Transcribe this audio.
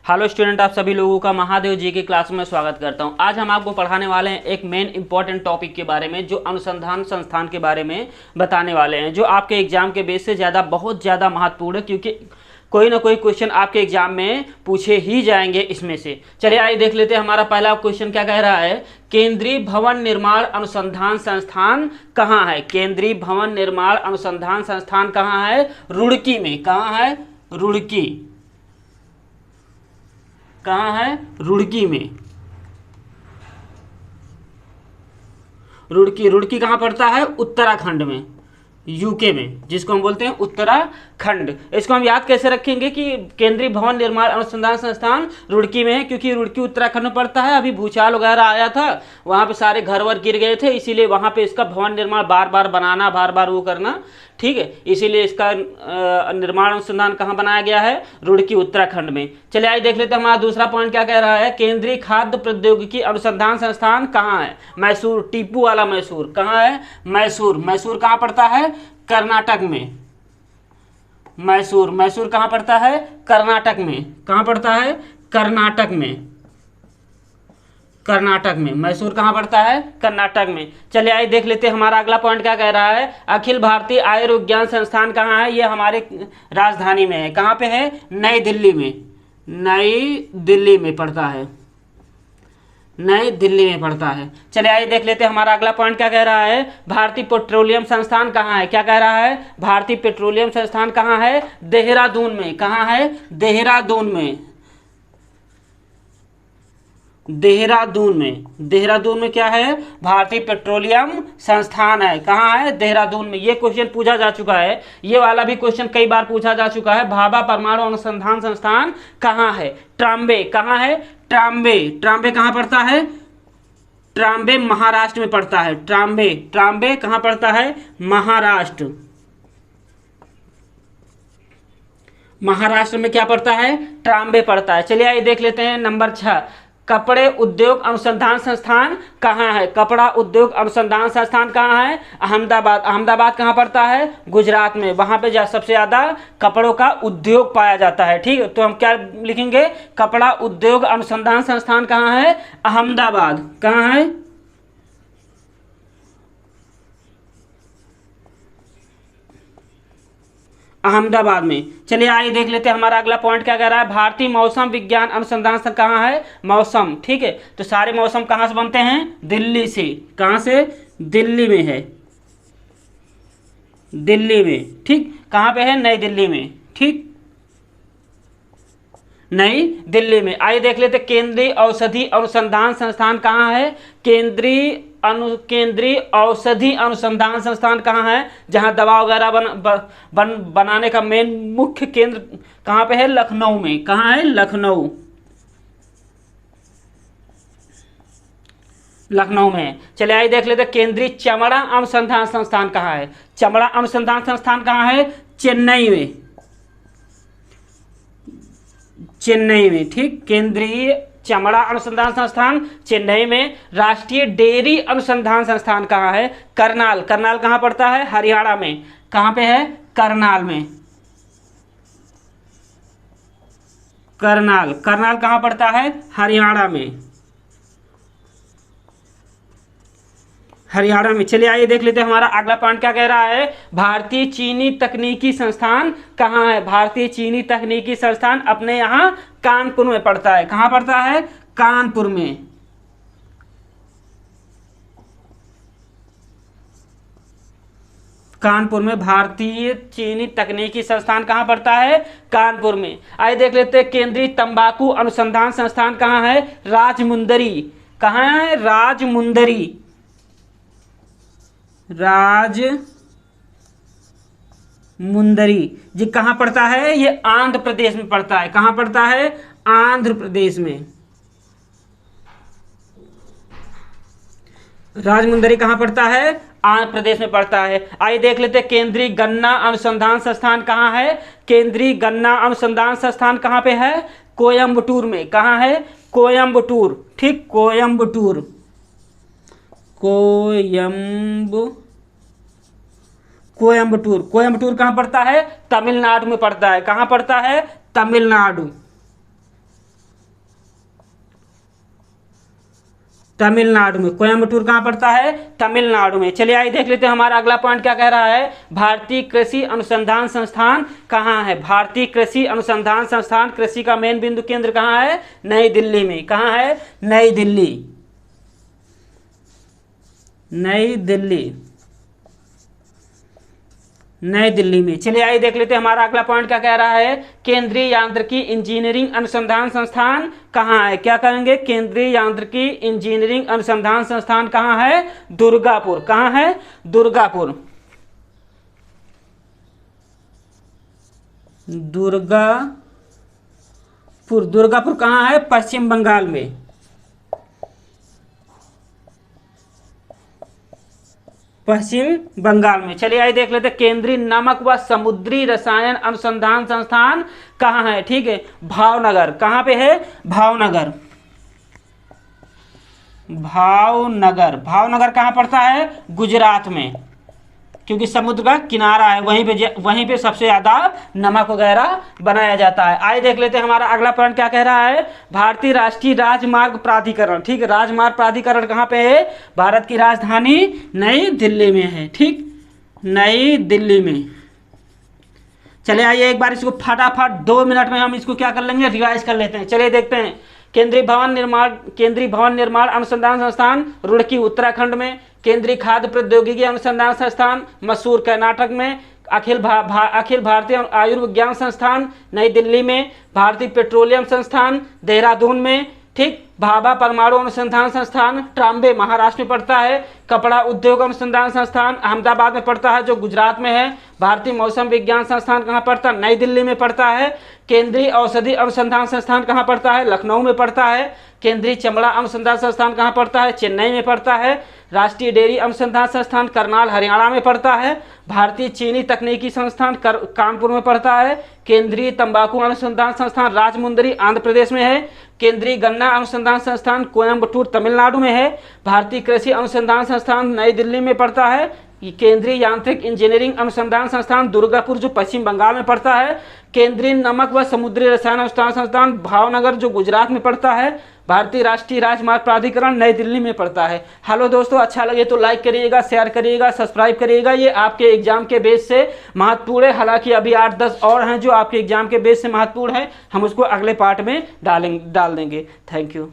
Hello student, आप सभी लोगों का महादेव जी की क्लास में स्वागत करता हूं। आज हम आपको पढ़ाने वाले हैं एक मेन इंपॉर्टेंट टॉपिक के बारे में, जो अनुसंधान संस्थान के बारे में बताने वाले हैं, जो आपके एग्जाम के बेस से बहुत ज़्यादा महत्वपूर्ण है, क्योंकि कोई ना कोई क्वेश्चन आपके एग्जाम में पूछे ही जाएंगे इसमें से। चलिए आइए देख लेते हैं। हमारा पहला क्वेश्चन क्या कह रहा है, केंद्रीय भवन निर्माण अनुसंधान संस्थान कहाँ है? केंद्रीय भवन निर्माण अनुसंधान संस्थान कहाँ है? रुड़की में। कहाँ है? रुड़की। कहाँ है? रुड़की में। रुड़की, रुड़की कहाँ पड़ता है? उत्तराखंड में, यूके में, जिसको हम बोलते हैं उत्तराखंड। इसको हम याद कैसे रखेंगे कि केंद्रीय भवन निर्माण अनुसंधान संस्थान रुड़की में है, क्योंकि रुड़की उत्तराखंड में पड़ता है। अभी भूचाल वगैरह आया था, वहाँ पे सारे घर वर गिर गए थे, इसीलिए वहाँ पे इसका भवन निर्माण बार बार बनाना, बार बार वो करना, ठीक है, इसीलिए इसका निर्माण अनुसंधान कहाँ बनाया गया है? रुड़की उत्तराखंड में। चलिए आइए देख लेते हैं। हमारा दूसरा पॉइंट क्या कह रहा है, केंद्रीय खाद्य प्रौद्योगिकी अनुसंधान संस्थान कहाँ है? मैसूर, टीपू वाला मैसूर। कहाँ है? मैसूर। मैसूर कहाँ पड़ता है? कर्नाटक में। मैसूर, मैसूर कहाँ पड़ता है? कर्नाटक में। कहाँ पड़ता है? कर्नाटक में। कर्नाटक में। मैसूर कहाँ पड़ता है? कर्नाटक में। चलिए आइए देख लेते हैं। हमारा अगला पॉइंट क्या कह रहा है, अखिल भारतीय आयुर्विज्ञान संस्थान कहाँ है? ये हमारे राजधानी में है। कहाँ पे है? नई दिल्ली में। नई दिल्ली में पड़ता है। नई दिल्ली में पड़ता है। चलिए आइए देख लेते हैं। हमारा अगला पॉइंट क्या कह रहा है, भारतीय पेट्रोलियम संस्थान कहाँ है? क्या कह रहा है? भारतीय पेट्रोलियम संस्थान कहाँ है? देहरादून में। कहाँ है? देहरादून में। देहरादून में। देहरादून में क्या है? भारतीय पेट्रोलियम संस्थान है। कहाँ है? देहरादून में। ये क्वेश्चन पूछा जा चुका है, ये वाला भी क्वेश्चन कई बार पूछा जा चुका है। भाभा परमाणु अनुसंधान संस्थान कहाँ है? ट्राम्बे। कहाँ है? ट्राम्बे। ट्राम्बे कहाँ पड़ता है? ट्राम्बे महाराष्ट्र में पड़ता है। ट्राम्बे, ट्राम्बे कहाँ पड़ता है? महाराष्ट्र। महाराष्ट्र में क्या पड़ता है? ट्राम्बे पड़ता है। चलिए आइए देख लेते हैं। नंबर 6, कपड़े उद्योग अनुसंधान संस्थान कहाँ है? कपड़ा उद्योग अनुसंधान संस्थान कहाँ है? अहमदाबाद। अहमदाबाद कहाँ पड़ता है? गुजरात में। वहाँ पे सबसे ज़्यादा कपड़ों का उद्योग पाया जाता है, ठीक है। तो हम क्या लिखेंगे, कपड़ा उद्योग अनुसंधान संस्थान कहाँ है? अहमदाबाद। कहाँ है? अहमदाबाद में। चलिए आइए देख लेते हैं। हमारा अगला पॉइंट क्या कह रहा है, भारतीय मौसम विज्ञान अनुसंधान संस्थान कहाँ है? मौसम, ठीक है। तो सारे मौसम कहाँ से बनते हैं? दिल्ली से। कहाँ से? दिल्ली में है। दिल्ली में, ठीक। कहाँ पे है? नई दिल्ली में, ठीक। नई दिल्ली में। आइए देख लेते हैं। केंद्रीय औषधि अनुसंधान संस्थान कहाँ है? केंद्रीय औषधि अनुसंधान संस्थान कहाँ है? जहाँ दवा वगैरह बनाने का मेन मुख्य केंद्र कहाँ पे है? लखनऊ में। कहाँ है? लखनऊ। लखनऊ में। चलिए आइए देख लेते हैं। केंद्रीय चमड़ा अनुसंधान संस्थान कहाँ है? चमड़ा अनुसंधान संस्थान कहाँ है? चेन्नई में। चेन्नई में, ठीक। केंद्रीय चमड़ा अनुसंधान संस्थान चेन्नई में। राष्ट्रीय डेयरी अनुसंधान संस्थान कहाँ है? करनाल। करनाल कहाँ पड़ता है? हरियाणा में। कहाँ पे है? करनाल में। करनाल, करनाल कहाँ पड़ता है? हरियाणा में। हरियाणा में। चलिए आइए देख लेते हैं। हमारा अगला पॉइंट क्या कह रहा है, भारतीय चीनी तकनीकी संस्थान कहाँ है? भारतीय चीनी तकनीकी संस्थान अपने यहाँ कानपुर में पड़ता है। कहाँ पड़ता है? कानपुर में। कानपुर में भारतीय चीनी तकनीकी संस्थान कहाँ पड़ता है? कानपुर में। आइए देख लेते हैं। केंद्रीय तंबाकू अनुसंधान संस्थान कहाँ है? राजमुंदरी। कहाँ है? राजमुंदरी। राजमुंदरी जी कहाँ पड़ता है? ये आंध्र प्रदेश में पड़ता है। कहाँ पड़ता है? आंध्र प्रदेश में। राजमुंदरी कहाँ पड़ता है? आंध्र प्रदेश में पड़ता है। आइए देख लेते हैं। केंद्रीय गन्ना अनुसंधान संस्थान कहाँ है? केंद्रीय गन्ना अनुसंधान संस्थान कहाँ पे है? कोयम्बटूर में। कहाँ है? कोयम्बटूर, ठीक। कोयम्बटूर। कोयम्बटूर। कोयम्बटूर कहाँ पड़ता है? तमिलनाडु में पड़ता है। कहाँ पड़ता है? तमिलनाडु। तमिलनाडु में। कोयम्बटूर कहाँ पड़ता है? तमिलनाडु में। चलिए आइए देख लेते हैं हमारा अगला पॉइंट क्या कह रहा है। भारतीय कृषि अनुसंधान संस्थान कहाँ है? भारतीय कृषि अनुसंधान संस्थान, कृषि का मेन बिंदु केंद्र कहाँ है? नई दिल्ली में। कहाँ है? नई दिल्ली। नई दिल्ली, नई दिल्ली में। चलिए आइए देख लेते हैं हमारा अगला पॉइंट क्या कह रहा है। केंद्रीय यांत्रिकी इंजीनियरिंग अनुसंधान संस्थान कहाँ है? क्या कहेंगे? केंद्रीय यांत्रिकी इंजीनियरिंग अनुसंधान संस्थान कहाँ है? दुर्गापुर। कहाँ है? दुर्गापुर। दुर्गापुर, दुर्गापुर कहाँ है? पश्चिम बंगाल में। पश्चिम बंगाल में। चलिए आइए देख लेते हैं केंद्रीय नमक व समुद्री रसायन अनुसंधान संस्थान कहाँ है? ठीक है, भावनगर। कहाँ पे है? भावनगर। भावनगर, भावनगर कहाँ पड़ता है? गुजरात में, क्योंकि समुद्र का किनारा है, वहीं पे सबसे ज़्यादा नमक वगैरह बनाया जाता है। आइए देख लेते हैं हमारा अगला पॉइंट क्या कह रहा है। भारतीय राष्ट्रीय राजमार्ग प्राधिकरण। ठीक है, राजमार्ग प्राधिकरण कहाँ पे है? भारत की राजधानी नई दिल्ली में है। ठीक, नई दिल्ली में। चले आइए एक बार इसको फटाफट 2 मिनट में हम इसको क्या कर लेंगे? रिवाइज कर लेते हैं। चलिए देखते हैं। केंद्रीय भवन निर्माण अनुसंधान संस्थान रुड़की उत्तराखंड में। केंद्रीय खाद्य प्रौद्योगिकी अनुसंधान संस्थान मसूर कर्नाटक में। अखिल भारतीय आयुर्विज्ञान संस्थान नई दिल्ली में। भारतीय पेट्रोलियम संस्थान देहरादून में। ठीक, भाभा परमाणु अनुसंधान संस्थान ट्राम्बे महाराष्ट्र में पड़ता है। कपड़ा उद्योग अनुसंधान संस्थान अहमदाबाद में पड़ता है, जो गुजरात में है। भारतीय मौसम विज्ञान संस्थान कहाँ पड़ता है? नई दिल्ली में पड़ता है। केंद्रीय औषधि अनुसंधान संस्थान कहाँ पड़ता है? लखनऊ में पड़ता है। केंद्रीय चमड़ा अनुसंधान संस्थान कहाँ पड़ता है? चेन्नई में पड़ता है। राष्ट्रीय डेयरी अनुसंधान संस्थान करनाल हरियाणा में पड़ता है। भारतीय चीनी तकनीकी संस्थान कानपुर में पड़ता है। केंद्रीय तंबाकू अनुसंधान संस्थान राजमुंदरी आंध्र प्रदेश में है। केंद्रीय गन्ना अनुसंधान संस्थान कोयम्बटूर तमिलनाडु में है। भारतीय कृषि अनुसंधान संस्थान नई दिल्ली में पड़ता है। केंद्रीय यांत्रिक इंजीनियरिंग अनुसंधान संस्थान दुर्गापुर, जो पश्चिम बंगाल में पड़ता है। केंद्रीय नमक व समुद्री रसायन अनुसंधान संस्थान भावनगर, जो गुजरात में पड़ता है। भारतीय राष्ट्रीय राजमार्ग प्राधिकरण नई दिल्ली में पड़ता है। हेलो दोस्तों, अच्छा लगे तो लाइक करिएगा, शेयर करिएगा, सब्सक्राइब करिएगा। ये आपके एग्जाम के बेस से महत्वपूर्ण है। हालांकि अभी 8-10 और हैं जो आपके एग्जाम के बेस से महत्वपूर्ण है। हम उसको अगले पार्ट में डाल देंगे। Thank you.